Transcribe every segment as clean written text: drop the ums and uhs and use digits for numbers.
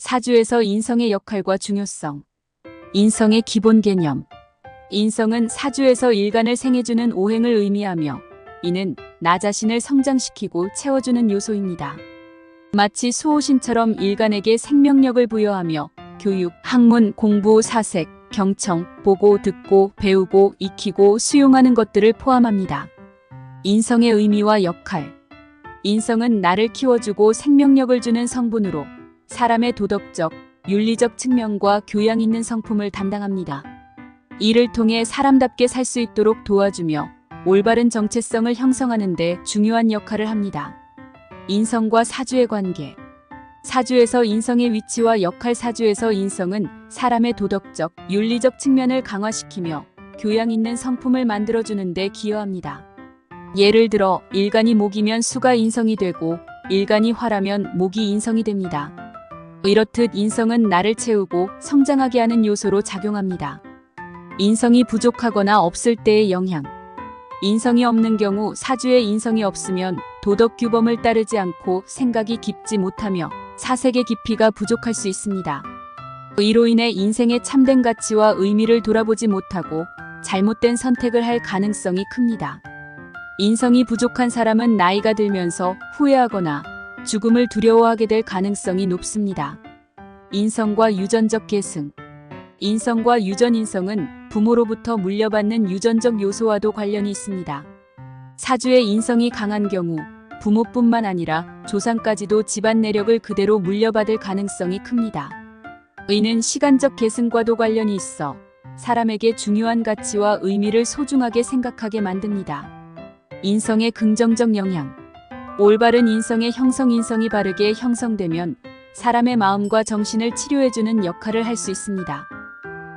사주에서 인성의 역할과 중요성. 인성의 기본 개념. 인성은 사주에서 일간을 생해주는 오행을 의미하며 이는 나 자신을 성장시키고 채워주는 요소입니다. 마치 수호신처럼 일간에게 생명력을 부여하며 교육, 학문, 공부, 사색, 경청, 보고, 듣고, 배우고, 익히고, 수용하는 것들을 포함합니다. 인성의 의미와 역할. 인성은 나를 키워주고 생명력을 주는 성분으로 사람의 도덕적, 윤리적 측면과 교양 있는 성품을 담당합니다. 이를 통해 사람답게 살 수 있도록 도와주며 올바른 정체성을 형성하는 데 중요한 역할을 합니다. 인성과 사주의 관계. 사주에서 인성의 위치와 역할. 사주에서 인성은 사람의 도덕적, 윤리적 측면을 강화시키며 교양 있는 성품을 만들어주는 데 기여합니다. 예를 들어 일간이 목이면 수가 인성이 되고 일간이 화라면 목이 인성이 됩니다. 이렇듯 인성은 나를 채우고 성장하게 하는 요소로 작용합니다. 인성이 부족하거나 없을 때의 영향. 인성이 없는 경우 사주에 인성이 없으면 도덕 규범을 따르지 않고 생각이 깊지 못하며 사색의 깊이가 부족할 수 있습니다. 이로 인해 인생의 참된 가치와 의미를 돌아보지 못하고 잘못된 선택을 할 가능성이 큽니다. 인성이 부족한 사람은 나이가 들면서 후회하거나 죽음을 두려워하게 될 가능성이 높습니다. 인성과 유전적 계승. 인성과 유전인성은 부모로부터 물려받는 유전적 요소와도 관련이 있습니다. 사주의 인성이 강한 경우 부모뿐만 아니라 조상까지도 집안 내력을 그대로 물려받을 가능성이 큽니다. 이는 시간적 계승과도 관련이 있어 사람에게 중요한 가치와 의미를 소중하게 생각하게 만듭니다. 인성의 긍정적 영향. 올바른 인성의 형성. 인성이 바르게 형성되면 사람의 마음과 정신을 치료해주는 역할을 할 수 있습니다.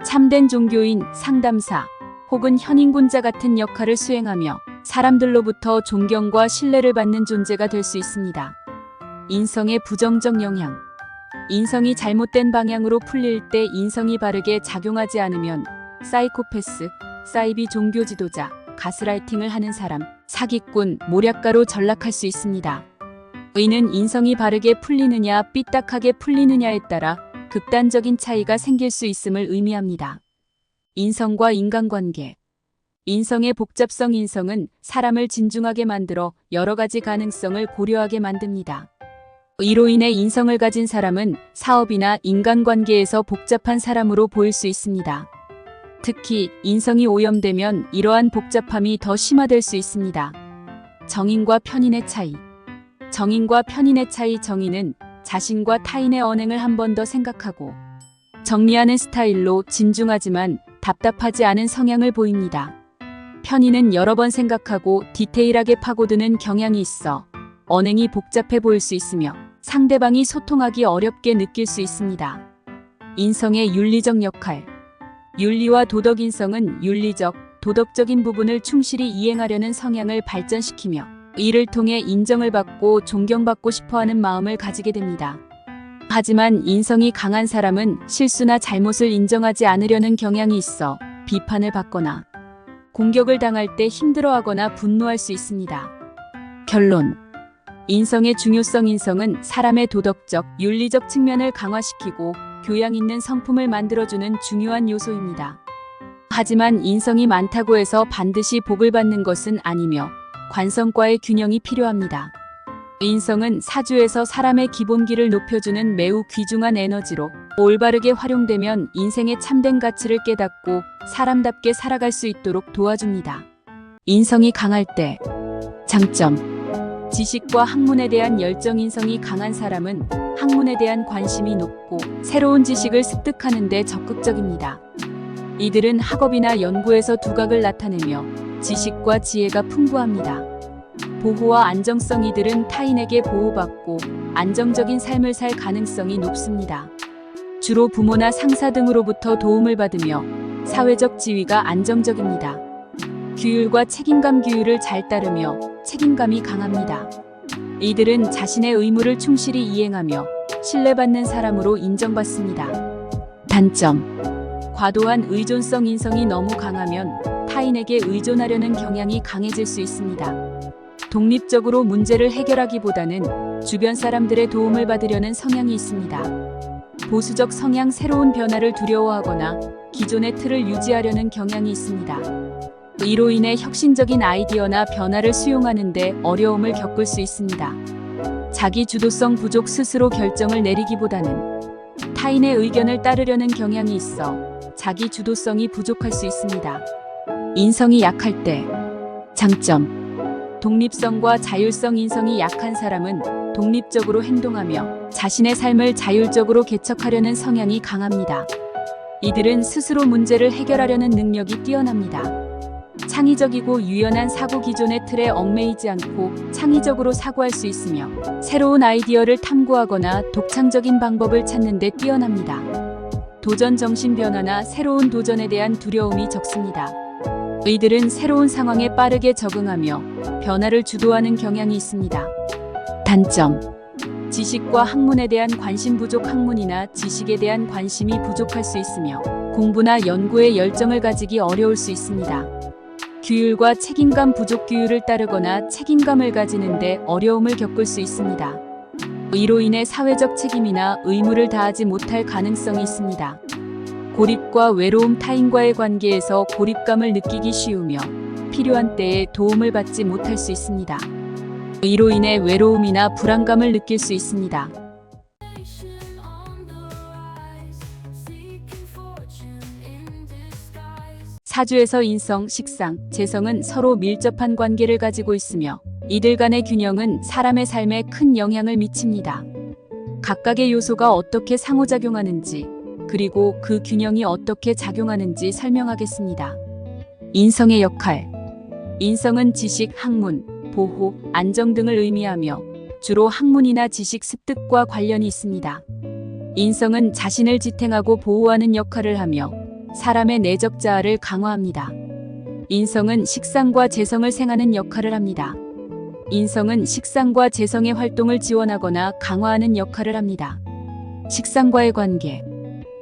참된 종교인, 상담사 혹은 현인군자 같은 역할을 수행하며 사람들로부터 존경과 신뢰를 받는 존재가 될 수 있습니다. 인성의 부정적 영향. 인성이 잘못된 방향으로 풀릴 때 인성이 바르게 작용하지 않으면 사이코패스, 사이비 종교 지도자, 가스라이팅을 하는 사람, 사기꾼, 모략가로 전락할 수 있습니다. 이는 인성이 바르게 풀리느냐 삐딱하게 풀리느냐에 따라 극단적인 차이가 생길 수 있음을 의미합니다. 인성과 인간관계. 인성의 복잡성. 인성은 사람을 진중하게 만들어 여러 가지 가능성을 고려하게 만듭니다. 이로 인해 인성을 가진 사람은 사업이나 인간관계에서 복잡한 사람으로 보일 수 있습니다. 특히 인성이 오염되면 이러한 복잡함이 더 심화될 수 있습니다. 정인과 편인의 차이. 정인과 편인의 차이. 정인은 자신과 타인의 언행을 한 번 더 생각하고 정리하는 스타일로 진중하지만 답답하지 않은 성향을 보입니다. 편인은 여러 번 생각하고 디테일하게 파고드는 경향이 있어 언행이 복잡해 보일 수 있으며 상대방이 소통하기 어렵게 느낄 수 있습니다. 인성의 윤리적 역할. 윤리와 도덕. 인성은 윤리적, 도덕적인 부분을 충실히 이행하려는 성향을 발전시키며 이를 통해 인정을 받고 존경받고 싶어하는 마음을 가지게 됩니다. 하지만 인성이 강한 사람은 실수나 잘못을 인정하지 않으려는 경향이 있어 비판을 받거나 공격을 당할 때 힘들어하거나 분노할 수 있습니다. 결론. 인성의 중요성. 인성은 사람의 도덕적, 윤리적 측면을 강화시키고 교양 있는 성품을 만들어주는 중요한 요소입니다. 하지만 인성이 많다고 해서 반드시 복을 받는 것은 아니며 관성과의 균형이 필요합니다. 인성은 사주에서 사람의 기본기를 높여주는 매우 귀중한 에너지로 올바르게 활용되면 인생의 참된 가치를 깨닫고 사람답게 살아갈 수 있도록 도와줍니다. 인성이 강할 때 장점. 지식과 학문에 대한 열정. 인성이 강한 사람은 학문에 대한 관심이 높고 새로운 지식을 습득하는 데 적극적입니다. 이들은 학업이나 연구에서 두각을 나타내며 지식과 지혜가 풍부합니다. 보호와 안정성. 이들은 타인에게 보호받고 안정적인 삶을 살 가능성이 높습니다. 주로 부모나 상사 등으로부터 도움을 받으며 사회적 지위가 안정적입니다. 규율과 책임감. 규율을 잘 따르며 책임감이 강합니다. 이들은 자신의 의무를 충실히 이행하며 신뢰받는 사람으로 인정받습니다. 단점. 과도한 의존성. 인성이 너무 강하면 타인에게 의존하려는 경향이 강해질 수 있습니다. 독립적으로 문제를 해결하기보다는 주변 사람들의 도움을 받으려는 성향이 있습니다. 보수적 성향 새로운 변화를 두려워하거나 기존의 틀을 유지하려는 경향이 있습니다. 이로 인해 혁신적인 아이디어나 변화를 수용하는 데 어려움을 겪을 수 있습니다. 자기 주도성 부족 스스로 결정을 내리기보다는 타인의 의견을 따르려는 경향이 있어 자기 주도성이 부족할 수 있습니다. 인성이 약할 때 장점. 독립성과 자율성. 인성이 약한 사람은 독립적으로 행동하며 자신의 삶을 자율적으로 개척하려는 성향이 강합니다. 이들은 스스로 문제를 해결하려는 능력이 뛰어납니다. 창의적이고 유연한 사고. 기존의 틀에 얽매이지 않고 창의적으로 사고할 수 있으며 새로운 아이디어를 탐구하거나 독창적인 방법을 찾는 데 뛰어납니다. 도전 정신. 변화나 새로운 도전에 대한 두려움이 적습니다. 이들은 새로운 상황에 빠르게 적응하며 변화를 주도하는 경향이 있습니다. 단점. 지식과 학문에 대한 관심 부족. 학문이나 지식에 대한 관심이 부족할 수 있으며 공부나 연구에 열정을 가지기 어려울 수 있습니다. 규율과 책임감 부족. 규율을 따르거나 책임감을 가지는데 어려움을 겪을 수 있습니다. 이로 인해 사회적 책임이나 의무를 다하지 못할 가능성이 있습니다. 고립과 외로움. 타인과의 관계에서 고립감을 느끼기 쉬우며 필요한 때에 도움을 받지 못할 수 있습니다. 이로 인해 외로움이나 불안감을 느낄 수 있습니다. 사주에서 인성, 식상, 재성은 서로 밀접한 관계를 가지고 있으며 이들 간의 균형은 사람의 삶에 큰 영향을 미칩니다. 각각의 요소가 어떻게 상호작용하는지, 그리고 그 균형이 어떻게 작용하는지 설명하겠습니다. 인성의 역할. 인성은 지식, 학문, 보호, 안정 등을 의미하며 주로 학문이나 지식 습득과 관련이 있습니다. 인성은 자신을 지탱하고 보호하는 역할을 하며 사람의 내적 자아를 강화합니다. 인성은 식상과 재성을 생하는 역할을 합니다. 인성은 식상과 재성의 활동을 지원하거나 강화하는 역할을 합니다. 식상과의 관계.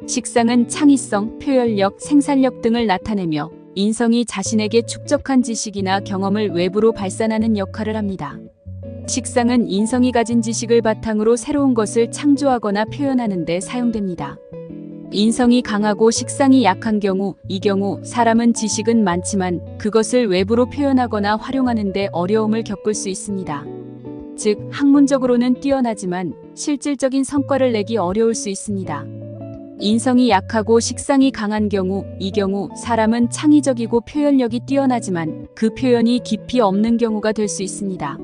식상은 창의성, 표현력, 생산력 등을 나타내며 인성이 자신에게 축적한 지식이나 경험을 외부로 발산하는 역할을 합니다. 식상은 인성이 가진 지식을 바탕으로 새로운 것을 창조하거나 표현하는 데 사용됩니다. 인성이 강하고 식상이 약한 경우, 이 경우 사람은 지식은 많지만 그것을 외부로 표현하거나 활용하는 데 어려움을 겪을 수 있습니다. 즉, 학문적으로는 뛰어나지만 실질적인 성과를 내기 어려울 수 있습니다. 인성이 약하고 식상이 강한 경우, 이 경우 사람은 창의적이고 표현력이 뛰어나지만 그 표현이 깊이 없는 경우가 될 수 있습니다.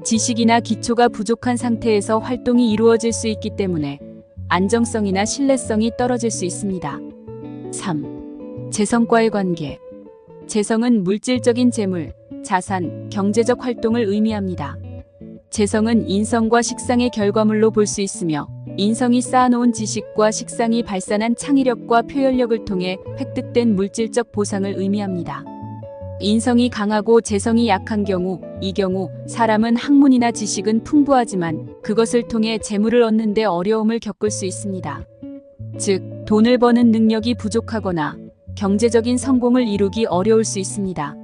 지식이나 기초가 부족한 상태에서 활동이 이루어질 수 있기 때문에 안정성이나 신뢰성이 떨어질 수 있습니다. 3. 재성과의 관계. 재성은 물질적인 재물, 자산, 경제적 활동을 의미합니다. 재성은 인성과 식상의 결과물로 볼 수 있으며 인성이 쌓아놓은 지식과 식상이 발산한 창의력과 표현력을 통해 획득된 물질적 보상을 의미합니다. 인성이 강하고 재성이 약한 경우, 이 경우 사람은 학문이나 지식은 풍부하지만 그것을 통해 재물을 얻는 데 어려움을 겪을 수 있습니다. 즉, 돈을 버는 능력이 부족하거나 경제적인 성공을 이루기 어려울 수 있습니다.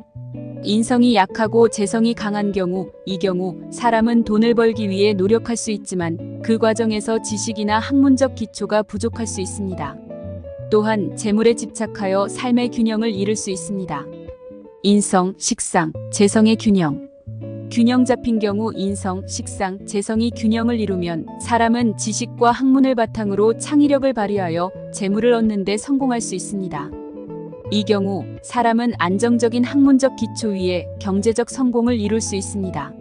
인성이 약하고 재성이 강한 경우, 이 경우 사람은 돈을 벌기 위해 노력할 수 있지만 그 과정에서 지식이나 학문적 기초가 부족할 수 있습니다. 또한 재물에 집착하여 삶의 균형을 잃을 수 있습니다. 인성, 식상, 재성의 균형. 균형 잡힌 경우 인성, 식상, 재성이 균형을 이루면 사람은 지식과 학문을 바탕으로 창의력을 발휘하여 재물을 얻는 데 성공할 수 있습니다. 이 경우 사람은 안정적인 학문적 기초 위에 경제적 성공을 이룰 수 있습니다.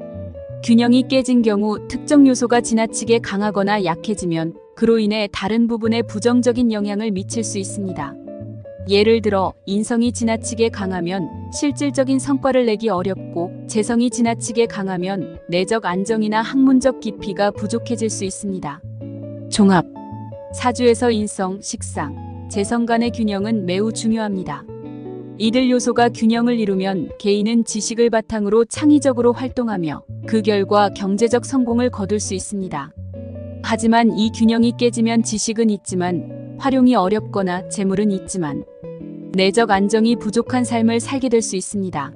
균형이 깨진 경우 특정 요소가 지나치게 강하거나 약해지면 그로 인해 다른 부분에 부정적인 영향을 미칠 수 있습니다. 예를 들어 인성이 지나치게 강하면 실질적인 성과를 내기 어렵고 재성이 지나치게 강하면 내적 안정이나 학문적 깊이가 부족해질 수 있습니다. 종합. 사주에서 인성, 식상, 재성 간의 균형은 매우 중요합니다. 이들 요소가 균형을 이루면 개인은 지식을 바탕으로 창의적으로 활동하며 그 결과 경제적 성공을 거둘 수 있습니다. 하지만 이 균형이 깨지면 지식은 있지만 활용이 어렵거나 재물은 있지만 내적 안정이 부족한 삶을 살게 될 수 있습니다.